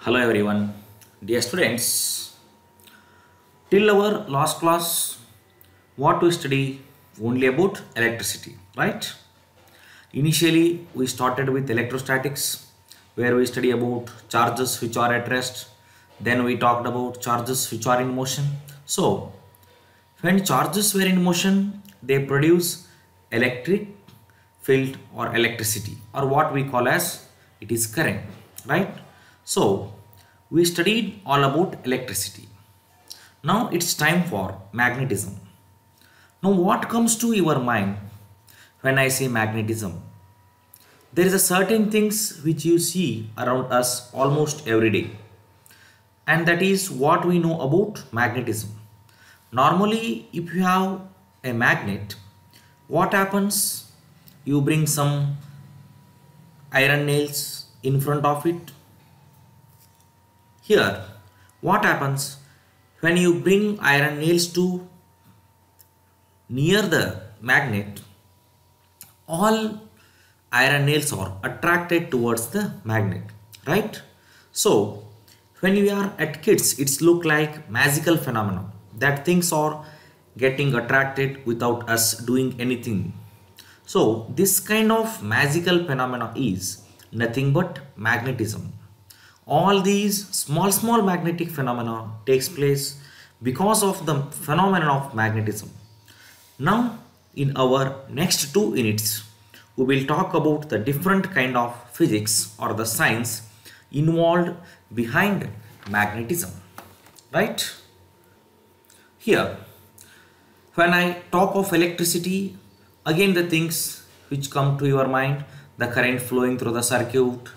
Hello everyone, dear students. Till our last class, what we study only about electricity, right? Initially, we started with electrostatics, where we study about charges which are at rest. Then we talked about charges which are in motion. So, when charges were in motion, they produce electric field or electricity, or what we call as it is current, right? So, we studied all about electricity. Now it's time for magnetism. Now, what comes to your mind when I say magnetism? There is a certain things which you see around us almost every day, and that is what we know about magnetism. Normally, if you have a magnet, what happens? You bring some iron nails in front of it. Here, what happens when you bring iron nails to near the magnet? All iron nails are attracted towards the magnet, right? So when we are at kids, it's look like magical phenomenon that things are getting attracted without us doing anything. So this kind of magical phenomena is nothing but magnetism. All these small magnetic phenomena takes place because of the phenomenon of magnetism. Now, in our next 2 units, we will talk about the different kind of physics or the science involved behind magnetism. Right? Here, when I talk of electricity, again the things which come to your mind, the current flowing through the circuit,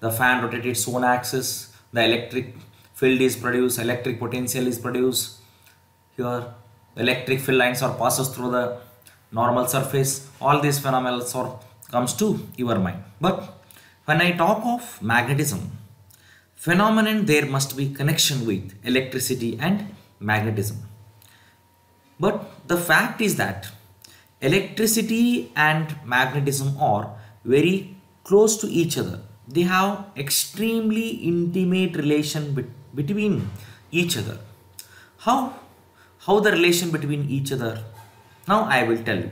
the fan rotates its own axis, the electric field is produced, electric potential is produced. Here, electric field lines are passes through the normal surface. All these phenomena are comes to your mind. But when I talk of magnetism, phenomenon there must be connection with electricity and magnetism. But the fact is that electricity and magnetism are very close to each other. They have extremely intimate relation between each other. How? How the relation between each other? Now I will tell you.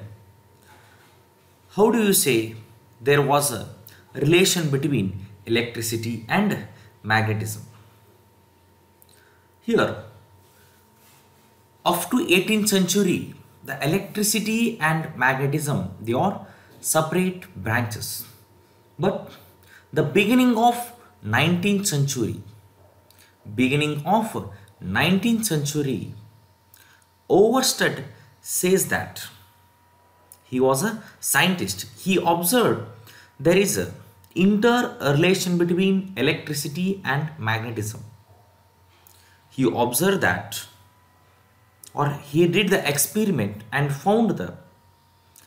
How do you say there was a relation between electricity and magnetism? Here, up to 18th century, the electricity and magnetism, they are separate branches. But the beginning of 19th century, Oersted says that he was a scientist. He observed there is a interrelation between electricity and magnetism. He observed that, or he did the experiment and found the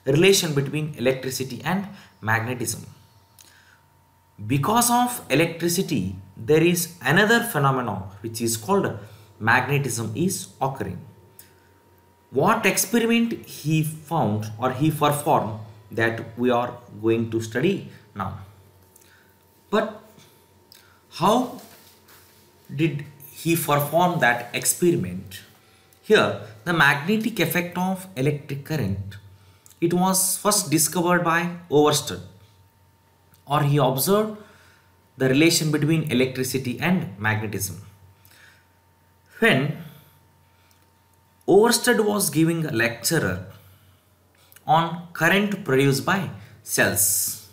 relation between electricity and magnetism. Because of electricity, there is another phenomenon which is called magnetism is occurring. What experiment he found or he performed that we are going to study now. But how did he perform that experiment? Here, the magnetic effect of electric current, it was first discovered by Oersted, or he observed the relation between electricity and magnetism. When Oersted was giving a lecture on current produced by cells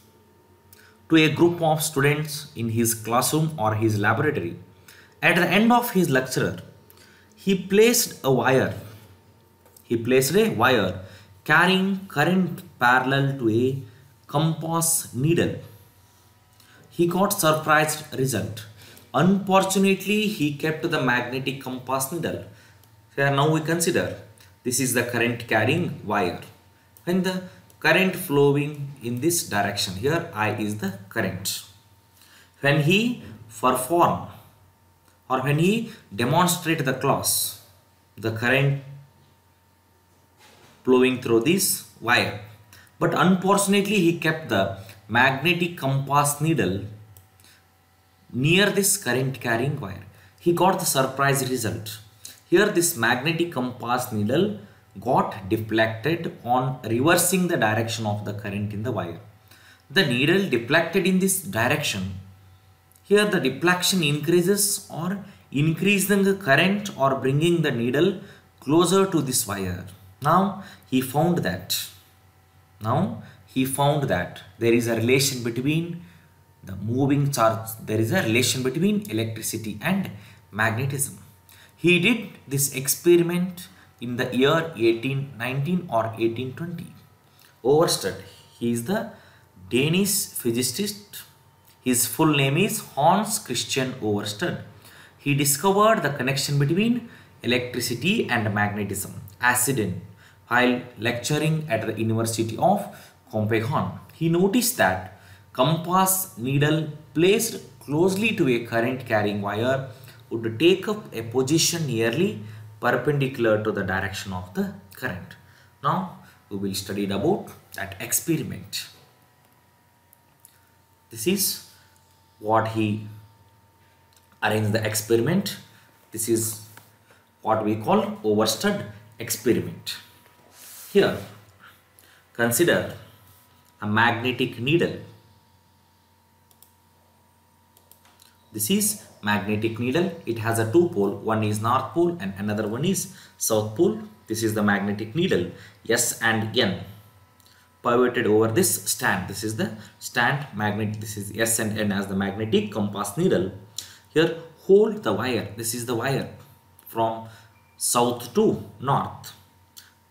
to a group of students in his classroom or his laboratory, at the end of his lecture, he placed a wire carrying current parallel to a compass needle. He got surprised result. Unfortunately, he kept the magnetic compass needle. Here now we consider this is the current carrying wire. When the current flowing in this direction, here I is the current. When he perform or when he demonstrate the class, the current flowing through this wire. But unfortunately, he kept the magnetic compass needle near this current carrying wire. He got the surprise result. Here this magnetic compass needle got deflected on reversing the direction of the current in the wire. The needle deflected in this direction. Here the deflection increases or increasing the current or bringing the needle closer to this wire. Now he found that there is a relation between the moving charge, there is a relation between electricity and magnetism. He did this experiment in the year 1819 or 1820. Oersted, he is the Danish physicist. His full name is Hans Christian Oersted. He discovered the connection between electricity and magnetism accident while lecturing at the University of Copenhagen. He noticed that compass needle placed closely to a current carrying wire would take up a position nearly perpendicular to the direction of the current. Now we will study about that experiment. This is what he arranged the experiment. This is what we call Oersted experiment. Here consider a magnetic needle. This is magnetic needle. It has a two pole. One is north pole and another one is south pole. This is the magnetic needle S and N pivoted over this stand. This is the stand magnet. This is S and N as the magnetic compass needle. Here hold the wire. This is the wire from south to north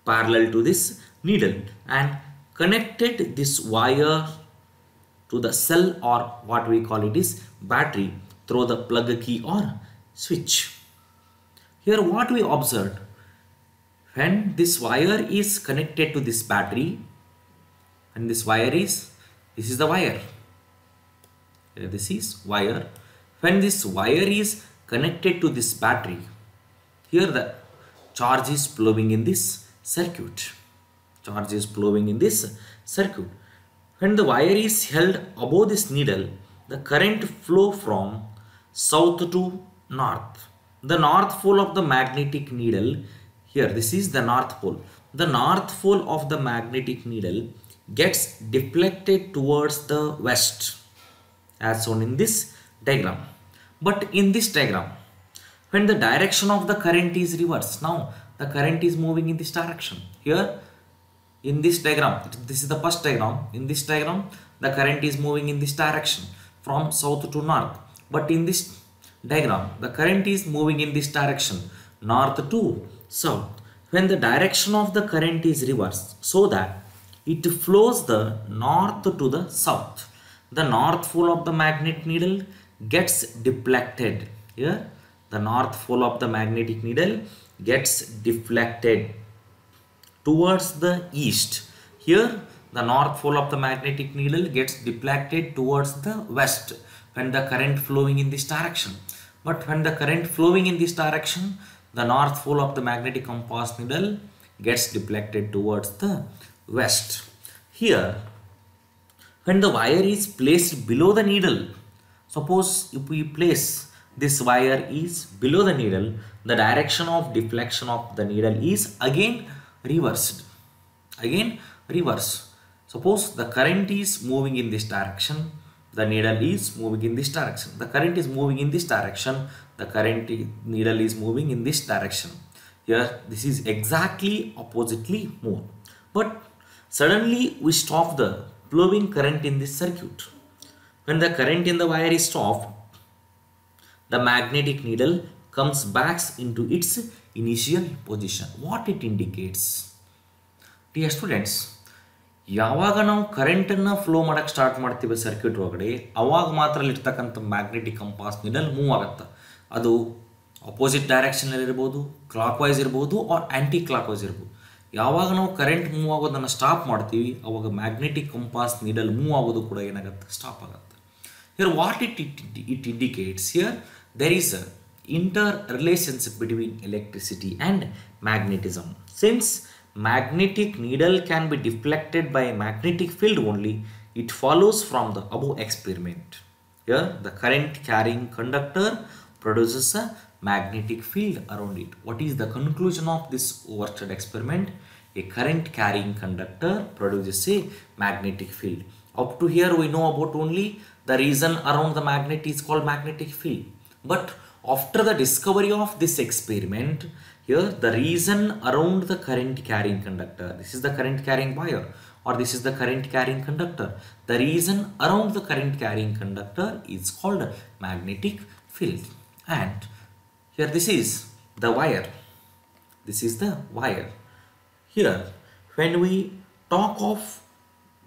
parallel to this needle and connected this wire to the cell or what we call it is battery through the plug key or switch. Here what we observed, when this wire is connected to this battery, and this is the wire. Here this is wire. When this wire is connected to this battery, here the charge is flowing in this circuit. Charge is flowing in this circuit. When the wire is held above this needle, the current flow from south to north. The north pole of the magnetic needle, here this is the north pole. The north pole of the magnetic needle gets deflected towards the west as shown in this diagram. But in this diagram, when the direction of the current is reversed, now the current is moving in this direction. Here in this diagram, this is the first diagram. In this diagram, the current is moving in this direction from south to north. But in this diagram, the current is moving in this direction, north to south. When the direction of the current is reversed, so that it flows the north to the south, the north pole of the magnet needle gets deflected. Here the north pole of the magnetic needle gets deflected towards the east. Here the north pole of the magnetic needle gets deflected towards the west when the current flowing in this direction. But when the current flowing in this direction, the north pole of the magnetic compass needle gets deflected towards the west. Here when the wire is placed below the needle, suppose if we place this wire is below the needle, the direction of deflection of the needle is again reversed. Suppose the current is moving in this direction, the needle is moving in this direction. The current is moving in this direction, the current needle is moving in this direction. Here this is exactly oppositely move. But suddenly we stop the flowing current in this circuit. When the current in the wire is stopped, the magnetic needle comes back into its initial position. What it indicates? Dear students, ಯಾವಾಗ ನಾವು ಕರೆಂಟನ್ನು flow ಮಾಡೋಕ್ಕೆ start ಮಾಡ್ತೀವಿ circuit ಒಳಗಡೆ, ಅವಾಗ ಮಾತ್ರ ಇರ್ತಕ್ಕಂಥ magnetic compass needle move ಆಗುತ್ತೆ. ಅದು ಅಪೋಸಿಟ್ ಡೈರೆಕ್ಷನಲ್ಲಿ ಇರ್ಬೋದು, ಕ್ಲಾಕ್ ವೈಸ್ ಇರ್ಬೋದು, ಆರ್ ಆ್ಯಂಟಿ ಕ್ಲಾಕ್ ವೈಸ್ ಇರ್ಬೋದು. ಯಾವಾಗ ನಾವು ಕರೆಂಟ್ ಮೂವ್ ಆಗೋದನ್ನು ಸ್ಟಾಪ್ ಮಾಡ್ತೀವಿ, ಅವಾಗ ಮ್ಯಾಗ್ನೆಟಿಕ್ ಕಂಪಾಸ್ ನೀಡಲ್ ಮೂವ್ ಆಗೋದು ಕೂಡ ಏನಾಗುತ್ತೆ, ಸ್ಟಾಪ್ ಆಗುತ್ತೆ. Here what it indicates, here there is a interrelationship between electricity and magnetism. Since magnetic needle can be deflected by a magnetic field only, it follows from the above experiment. Here the current carrying conductor produces a magnetic field around it. What is the conclusion of this overstudied experiment? A current carrying conductor produces a magnetic field. Up to here we know about only the region around the magnet is called magnetic field. But after the discovery of this experiment, here the region around the current carrying conductor, this is the current carrying wire or this is the current carrying conductor. The region around the current carrying conductor is called magnetic field. And here this is the wire. This is the wire. Here when we talk of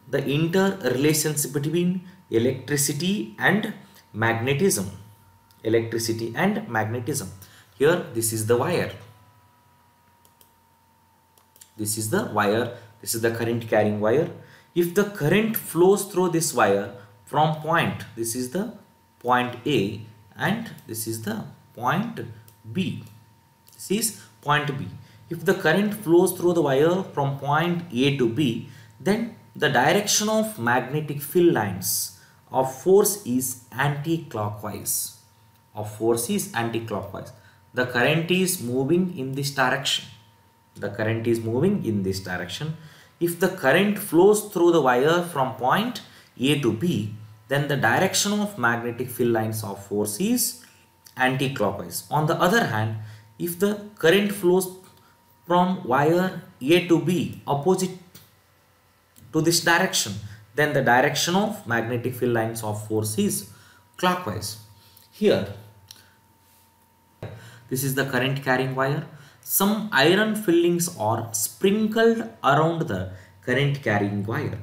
the interrelationship between electricity and magnetism, electricity and magnetism, here this is the wire, this is the wire, this is the current carrying wire. If the current flows through this wire from point, this is the point A and this is the point B, this is point B. If the current flows through the wire from point A to B, then the direction of magnetic field lines of force is anti-clockwise. Of force is anti-clockwise. The current is moving in this direction. The current is moving in this direction. If the current flows through the wire from point A to B, then the direction of magnetic field lines of force is anti-clockwise. On the other hand, if the current flows from wire A to B opposite to this direction, then the direction of magnetic field lines of force is clockwise. Here, this is the current carrying wire. Some iron fillings are sprinkled around the current carrying wire.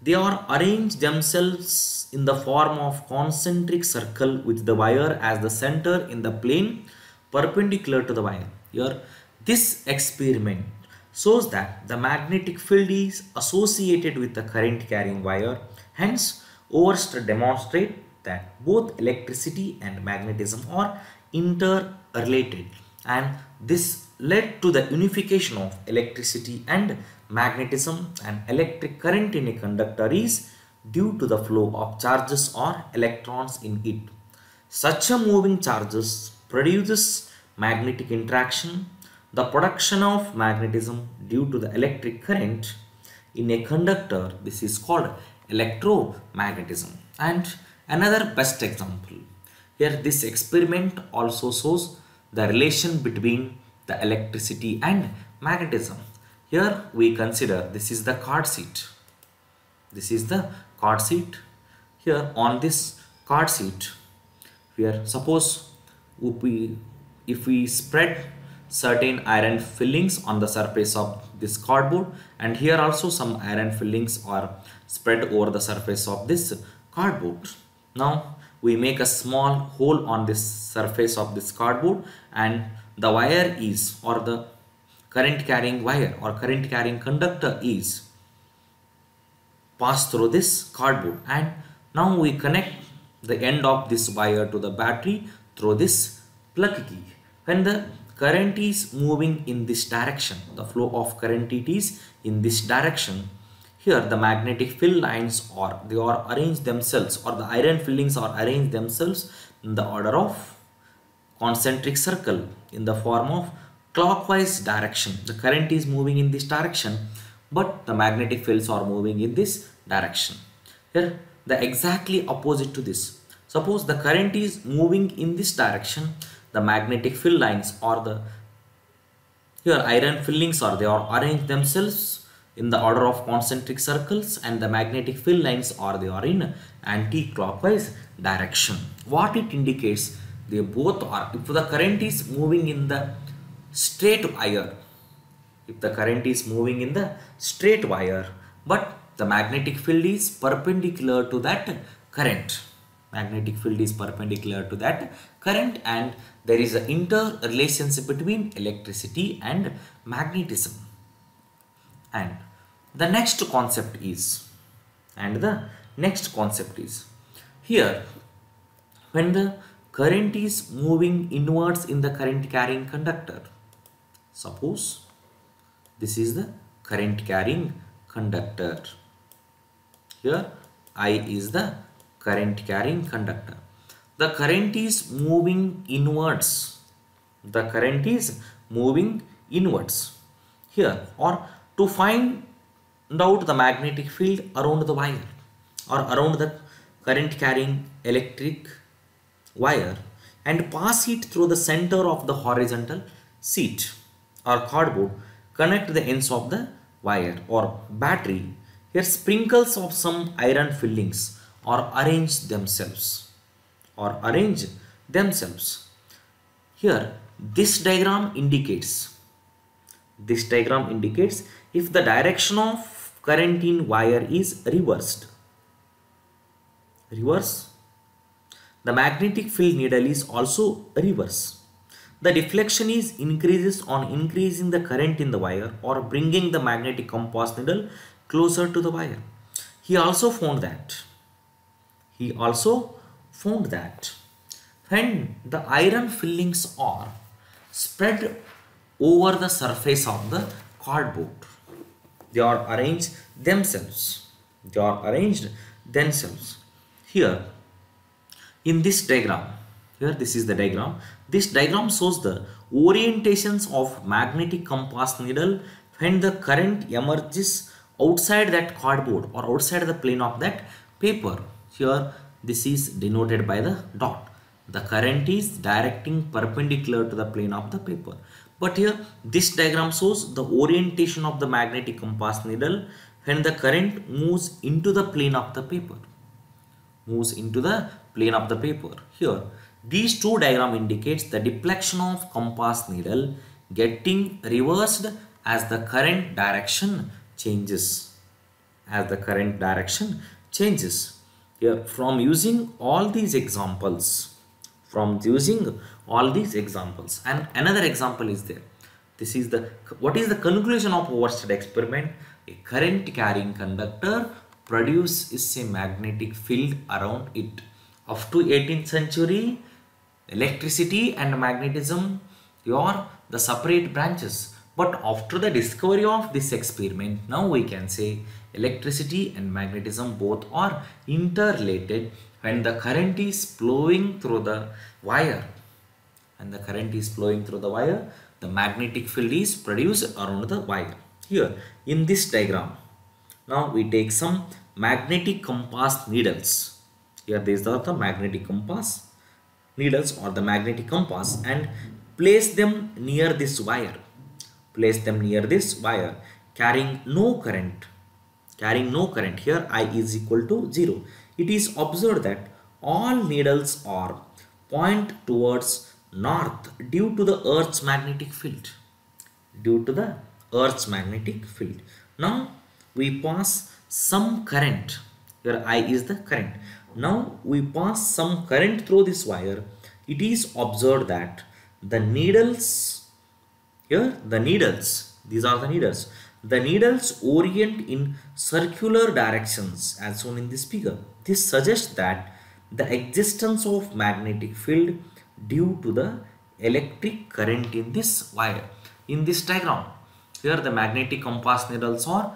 They are arranged themselves in the form of concentric circle with the wire as the center in the plane perpendicular to the wire. Here, this experiment shows that the magnetic field is associated with the current carrying wire. Hence, Oersted demonstrate that both electricity and magnetism are interrelated, and this led to the unification of electricity and magnetism. And electric current in a conductor is due to the flow of charges or electrons in it. Such a moving charges produces magnetic interaction. The production of magnetism due to the electric current in a conductor, this is called electromagnetism. And another best example, here this experiment also shows the relation between the electricity and magnetism. Here we consider this is the card sheet. This is the card sheet. Here on this card sheet, here suppose if we spread certain iron fillings on the surface of this cardboard, and here also some iron fillings are spread over the surface of this cardboard. Now we make a small hole on this surface of this cardboard, and the wire is, or the current carrying wire or current carrying conductor is passed through this cardboard, and now we connect the end of this wire to the battery through this plug key. When the current is moving in this direction, the flow of current it is in this direction, here the magnetic field lines they are arranged themselves, or the iron fillings are arranged themselves in the order of concentric circle in the form of clockwise direction. The current is moving in this direction, but the magnetic fields are moving in this direction. Here the exactly opposite to this. Suppose the current is moving in this direction, the magnetic field lines or the here iron fillings they are arranged themselves in the order of concentric circles, and the magnetic field lines they are in anti-clockwise direction. What it indicates, they both are, if the current is moving in the straight wire, if the current is moving in the straight wire, but the magnetic field is perpendicular to that current, magnetic field is perpendicular to that current, and there is an interrelationship between electricity and magnetism. And the next concept is, here when the current is moving inwards in the current carrying conductor, suppose this is the current carrying conductor, here I is the current carrying conductor. The current is moving inwards. The current is moving inwards here, or to find out the magnetic field around the wire or around the current carrying electric wire and pass it through the center of the horizontal sheet or cardboard, connect the ends of the wire or battery. Here sprinkles of some iron fillings or arrange themselves here. This diagram indicates if the direction of current in wire is reverse, the magnetic field needle is also reverse. The deflection is increases on increasing the current in the wire or bringing the magnetic compass needle closer to the wire. He also found that when the iron fillings are spread over the surface of the cardboard, they are arranged themselves. Here in this diagram, this is the diagram. This diagram shows the orientations of magnetic compass needle when the current emerges outside that cardboard or outside the plane of that paper. Here this is denoted by the dot. The current is directing perpendicular to the plane of the paper. But here this diagram shows the orientation of the magnetic compass needle when the current moves into the plane of the paper. Here these two diagram indicates the deflection of compass needle getting reversed as the current direction changes. Here from using all these examples, and another example is there. What is the conclusion of Oersted experiment? A current carrying conductor produces a magnetic field around it. Up to 18th century, electricity and magnetism are the separate branches. But after the discovery of this experiment, now we can say electricity and magnetism both are interrelated. When the current is flowing through the wire, the magnetic field is produced around the wire. Here in this diagram, now we take some magnetic compass needles. Here these are the magnetic compass needles or the magnetic compass, and place them near this wire. Carrying no current. Here I is equal to 0. It is observed that all needles are point towards north due to the Earth's magnetic field. Now we pass some current. Here I is the current. Now we pass some current through this wire. It is observed that the needles orient in circular directions as shown in this figure. This suggests that the existence of magnetic field due to the electric current in this wire. In this diagram, here the magnetic compass needles are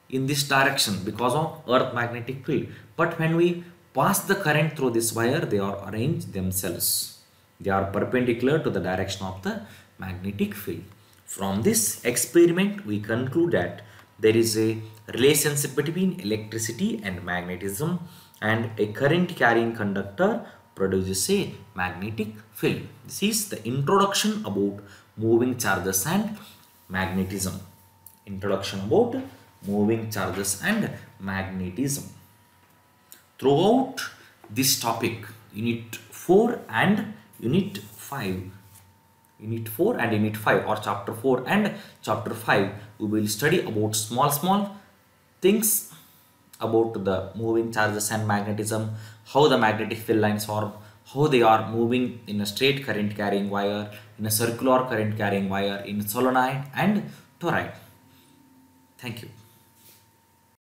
in this direction because of Earth magnetic field. But when we pass the current through this wire, they are arranged themselves. They are perpendicular to the direction of the magnetic field. From this experiment, we conclude that there is a relationship between electricity and magnetism, and a current carrying conductor produces a magnetic field. This is the introduction about moving charges and magnetism. Throughout this topic, Unit 4 and Unit 5 or Chapter 4 and Chapter 5, we will study about small things about the moving charges and magnetism, how the magnetic field lines form, how they are moving in a straight current carrying wire, in a circular current carrying wire, in solenoid and toroid. Thank you.